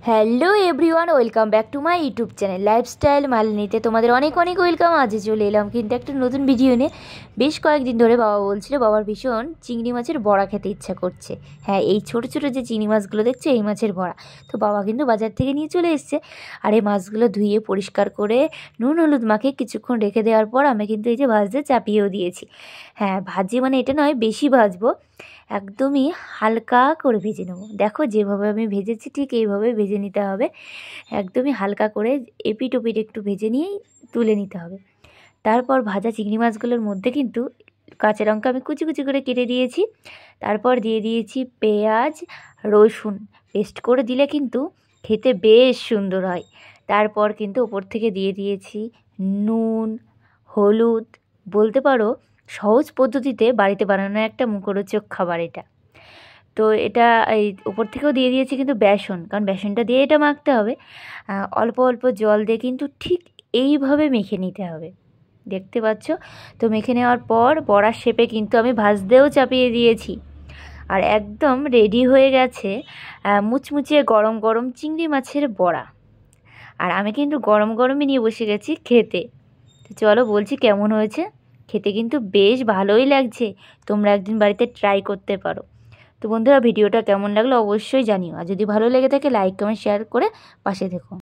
Hello everyone, welcome back to my YouTube channel lifestyle মালিনীতে তোমাদের অনেক অনেক ওয়েলকাম। আজকে চলে এলাম কিন্তু একটা নতুন ভিডিও নিয়ে। বেশ কয়েকদিন ধরে বাবা বলছিল বাবার ভীষণ চিংড়ি মাছের বড়া খেতে ইচ্ছা করছে। হ্যাঁ, এই ছোটো ছোটো যে চিংড়ি মাছগুলো দেখছো এই মাছের বড়া। তো বাবা কিন্তু বাজার থেকে নিয়ে চলে এসছে। আর এই মাছগুলো ধুয়ে পরিষ্কার করে নুন হলুদ মাখিয়ে কিছুক্ষণ রেখে দেওয়ার পর আমি কিন্তু এই যে ভাজতে চাপিয়েও দিয়েছি। হ্যাঁ, ভাজি মানে এটা নয় বেশি ভাজবো, একদমই হালকা করে ভেজে নেব। দেখো যেভাবে আমি ভেজেছি ঠিক এইভাবে ভেজে নিতে হবে। একদমই হালকা করে এপিট ওপিট একটু ভেজে নিয়েই তুলে নিতে হবে। তারপর ভাজা চিংড়ি মাছগুলোর মধ্যে কিন্তু কাঁচা লঙ্কা আমি কুচি কুচি করে কেটে দিয়েছি। তারপর দিয়ে দিয়েছি পেঁয়াজ, রসুন পেস্ট করে দিলে কিন্তু খেতে বেশ সুন্দর হয়। তারপর কিন্তু ওপর থেকে দিয়ে দিয়েছি নুন, হলুদ, বলতে পারো সহজ পদ্ধতিতে বাড়িতে বানানো একটা মুখরোচক খাবার এটা। তো এটা এই উপর থেকেও দিয়ে দিয়েছি কিন্তু বেসন, কারণ বেসনটা দিয়ে এটা মাখতে হবে। অল্প অল্প জল দিয়ে কিন্তু ঠিক এইভাবে মেখে নিতে হবে, দেখতে পাচ্ছ। তো মেখে নেওয়ার পর বড়ার শেপে কিন্তু আমি ভাজতেও চাপিয়ে দিয়েছি। আর একদম রেডি হয়ে গেছে মুচমুচে গরম গরম চিংড়ি মাছের বড়া। আর আমি কিন্তু গরম গরমই নিয়ে বসে গেছি খেতে। তো চলো বলছি কেমন হয়েছে। খেতে কিন্তু বেশ ভালোই লাগছে, তোমরা একদিন বাড়িতে ট্রাই করতে পারো। তো বন্ধুরা, ভিডিওটা কেমন লাগলো অবশ্যই জানিও। আর যদি ভালো লেগে থাকে লাইক কমেন্ট শেয়ার করে পাশে থেকো।